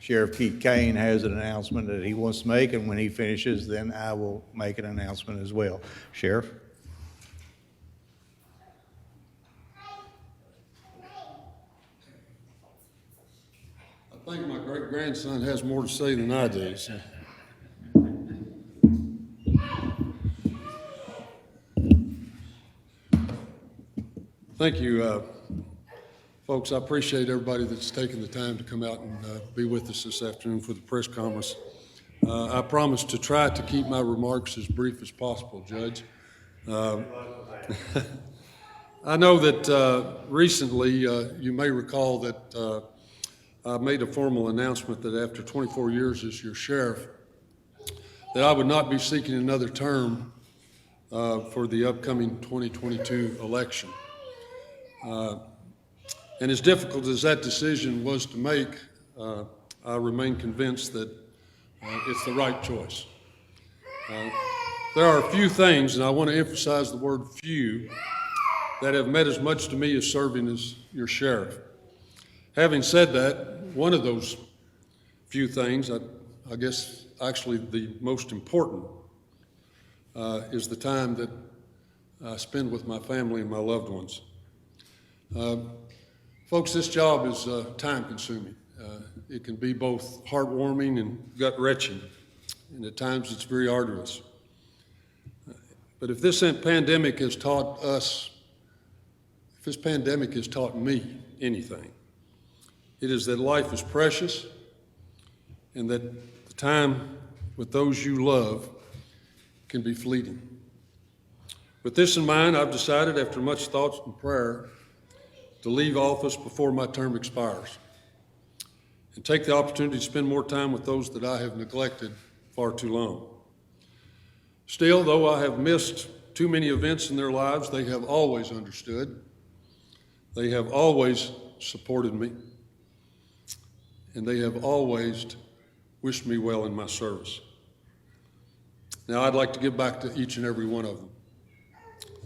Sheriff Cain has an announcement that he wants to make, and when he finishes, then I will make an announcement as well. Sheriff? I think my great-grandson has more to say than I do. So. Thank you, folks. I appreciate everybody that's taken the time to come out and be with us this afternoon for the press conference. I promise to try to keep my remarks as brief as possible, Judge. I know that recently you may recall that I made a formal announcement that after 24 years as your sheriff, that I would not be seeking another term for the upcoming 2022 election. And as difficult as that decision was to make, I remain convinced that it's the right choice. There are a few things, and I want to emphasize the word few, that have meant as much to me as serving as your sheriff. Having said that, one of those few things, I guess actually the most important, is the time that I spend with my family and my loved ones. Folks, this job is time-consuming. It can be both heartwarming and gut-wrenching, and at times it's very arduous. But if this pandemic has taught us, if this pandemic has taught me anything, it is that life is precious and that the time with those you love can be fleeting. With this in mind, I've decided, after much thought and prayer, to leave office before my term expires and take the opportunity to spend more time with those that I have neglected far too long. Still, though I have missed too many events in their lives, they have always understood. They have always supported me, and they have always wished me well in my service. Now, I'd like to give back to each and every one of them.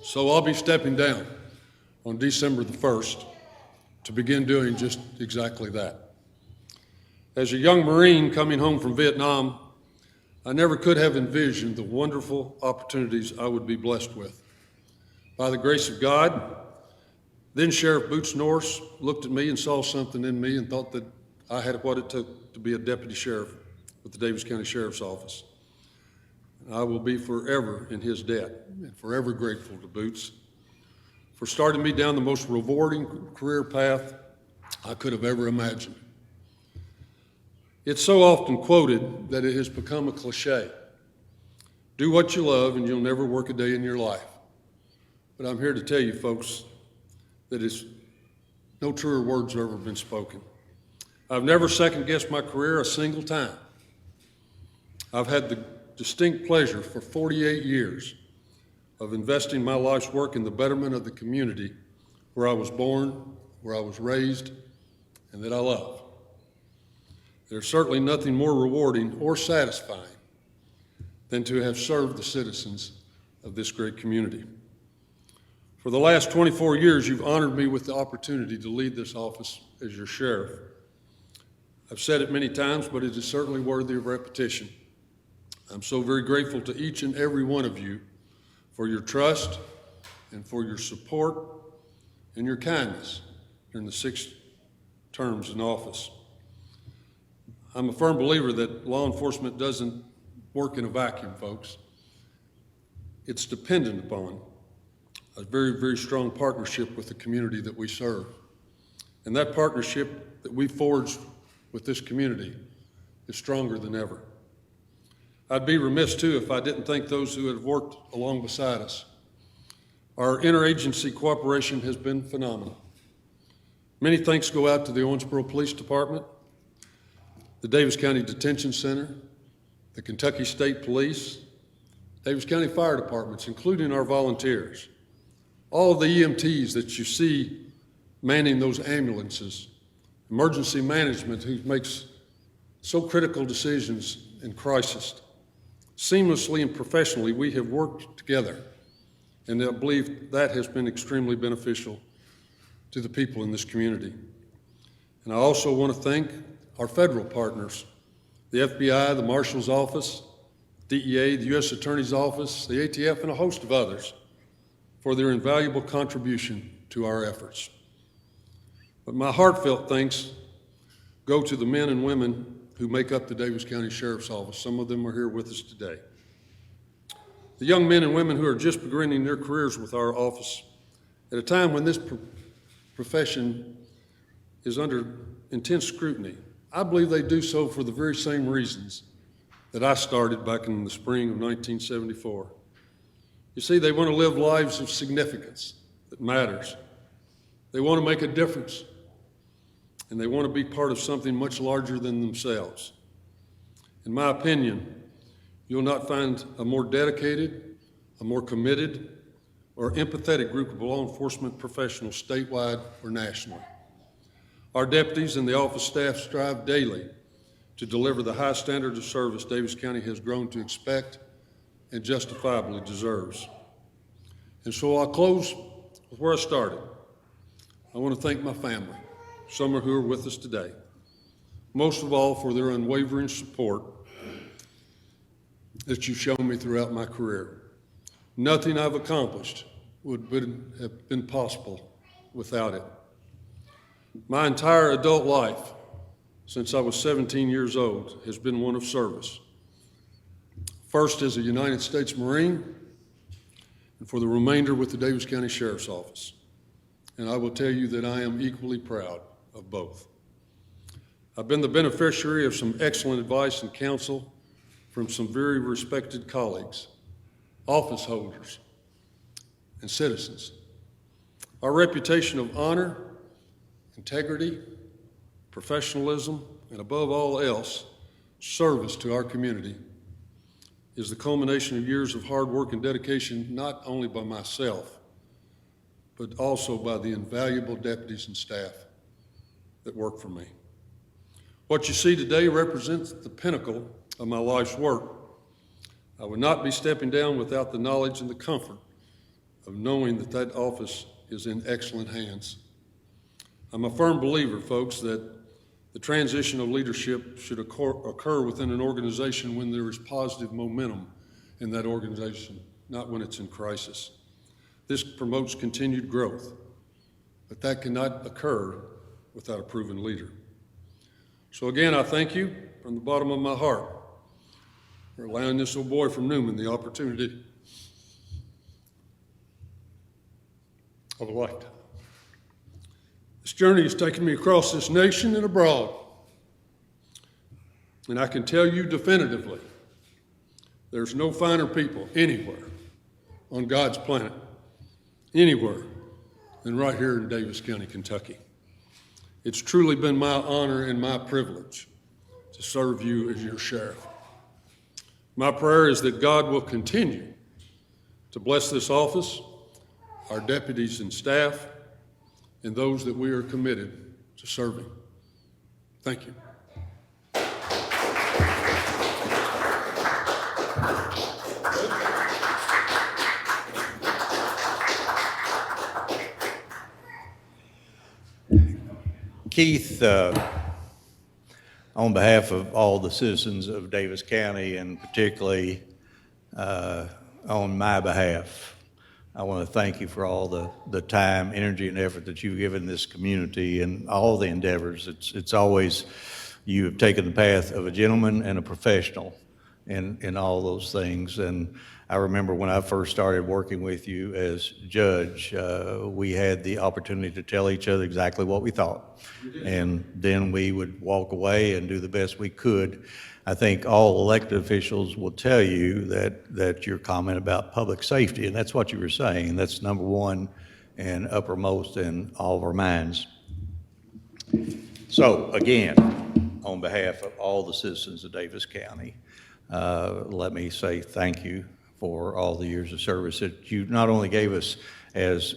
So I'll be stepping down on December the 1st to begin doing just exactly that. As a young Marine coming home from Vietnam, I never could have envisioned the wonderful opportunities I would be blessed with. By the grace of God, then Sheriff Boots Norris looked at me and saw something in me and thought that I had what it took to be a deputy sheriff with the Daviess County Sheriff's Office. I will be forever in his debt and forever grateful to Boots for starting me down the most rewarding career path I could have ever imagined. It's so often quoted that it has become a cliche. Do what you love and you'll never work a day in your life. But I'm here to tell you, folks, that no truer words have ever been spoken. I've never second-guessed my career a single time. I've had the distinct pleasure for 48 years of investing my life's work in the betterment of the community where I was born, where I was raised, and that I love. There's certainly nothing more rewarding or satisfying than to have served the citizens of this great community. For the last 24 years, you've honored me with the opportunity to lead this office as your sheriff. I've said it many times, but it is certainly worthy of repetition. I'm so very grateful to each and every one of you for your trust and for your support and your kindness during the 6 terms in office. I'm a firm believer that law enforcement doesn't work in a vacuum, folks. It's dependent upon a very, very strong partnership with the community that we serve. And that partnership that we forged with this community is stronger than ever. I'd be remiss, too, if I didn't thank those who have worked along beside us. Our interagency cooperation has been phenomenal. Many thanks go out to the Owensboro Police Department, the Daviess County Detention Center, the Kentucky State Police, Daviess County Fire Departments, including our volunteers, all of the EMTs that you see manning those ambulances, emergency management who makes so critical decisions in crisis. Seamlessly and professionally, we have worked together, and I believe that has been extremely beneficial to the people in this community. And I also want to thank our federal partners, the FBI, the Marshal's Office, DEA, the U.S. Attorney's Office, the ATF, and a host of others for their invaluable contribution to our efforts. But my heartfelt thanks go to the men and women who make up the Daviess County Sheriff's Office. Some of them are here with us today. The young men and women who are just beginning their careers with our office at a time when this profession is under intense scrutiny. I believe they do so for the very same reasons that I started back in the spring of 1974. You see, they want to live lives of significance that matters. They want to make a difference, and they want to be part of something much larger than themselves. In my opinion, you'll not find a more dedicated, a more committed, or empathetic group of law enforcement professionals statewide or nationally. Our deputies and the office staff strive daily to deliver the high standards of service Daviess County has grown to expect and justifiably deserves. And so I'll close with where I started. I want to thank my family, some of who are with us today, most of all for their unwavering support that you've shown me throughout my career. Nothing I've accomplished would have been possible without it. My entire adult life, since I was 17 years old, has been one of service. First as a United States Marine, and for the remainder with the Daviess County Sheriff's Office. And I will tell you that I am equally proud of both. I've been the beneficiary of some excellent advice and counsel from some very respected colleagues, office holders, and citizens. Our reputation of honor, integrity, professionalism, and above all else, service to our community is the culmination of years of hard work and dedication, not only by myself, but also by the invaluable deputies and staff that work for me. What you see today represents the pinnacle of my life's work. I would not be stepping down without the knowledge and the comfort of knowing that that office is in excellent hands. I'm a firm believer, folks, that the transition of leadership should occur within an organization when there is positive momentum in that organization, not when it's in crisis. This promotes continued growth, but that cannot occur without a proven leader. So again, I thank you from the bottom of my heart for allowing this old boy from Newman the opportunity of a lifetime. This journey has taken me across this nation and abroad. And I can tell you definitively, there's no finer people anywhere on God's planet, anywhere, than right here in Daviess County, Kentucky. It's truly been my honor and my privilege to serve you as your sheriff. My prayer is that God will continue to bless this office, our deputies and staff, and those that we are committed to serving. Thank you. Keith, on behalf of all the citizens of Daviess County, and particularly on my behalf, I want to thank you for all the time, energy, and effort that you've given this community and all the endeavors. It's always, you have taken the path of a gentleman and a professional in all those things. And I remember when I first started working with you as judge, we had the opportunity to tell each other exactly what we thought. And then we would walk away and do the best we could. I think all elected officials will tell you that your comment about public safety, and that's what you were saying, that's number one and uppermost in all of our minds. So again, on behalf of all the citizens of Daviess County, let me say thank you for all the years of service that you not only gave us as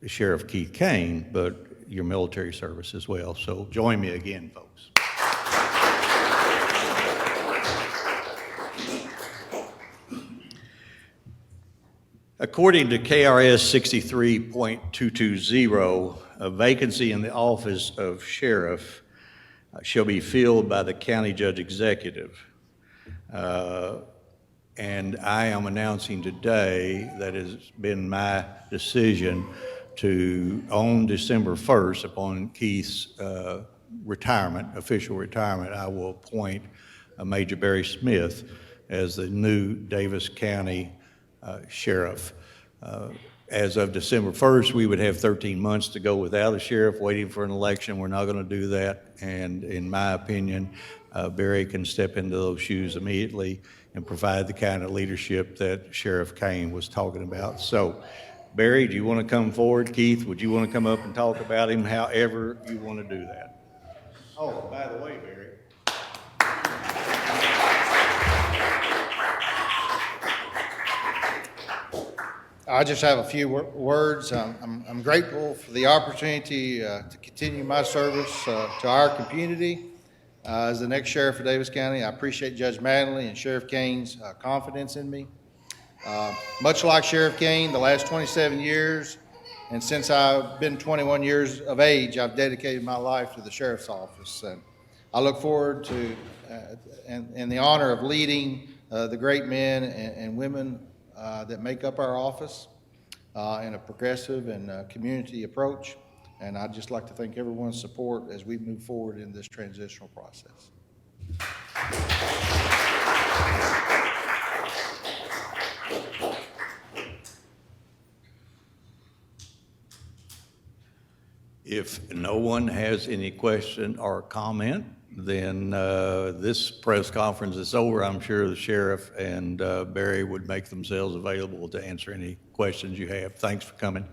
Sheriff Keith Cain, but your military service as well. So join me again, folks. According to KRS 63.220, a vacancy in the office of sheriff shall be filled by the county judge executive. And I am announcing today that it has been my decision to, on December 1st, upon Keith's retirement, official retirement, I will appoint Major Barry Smith as the new Daviess County Sheriff. As of December 1st, we would have 13 months to go without a sheriff waiting for an election. We're not going to do that. And in my opinion, Barry can step into those shoes immediately and provide the kind of leadership that Sheriff Cain was talking about. So, Barry, do you want to come forward? Keith, would you want to come up and talk about him, however you want to do that? Oh, by the way, Barry. I just have a few words. I'm grateful for the opportunity to continue my service to our community as the next sheriff of Daviess County. I appreciate Judge Mattingly and Sheriff Cain's confidence in me. Much like Sheriff Cain, the last 27 years, and since I've been 21 years of age, I've dedicated my life to the sheriff's office. And I look forward to and the honor of leading the great men and women that make up our office in a progressive and community approach. And I'd just like to thank everyone's support as we move forward in this transitional process. If no one has any question or comment, then this press conference is over. I'm sure the sheriff and Barry would make themselves available to answer any questions you have. Thanks for coming.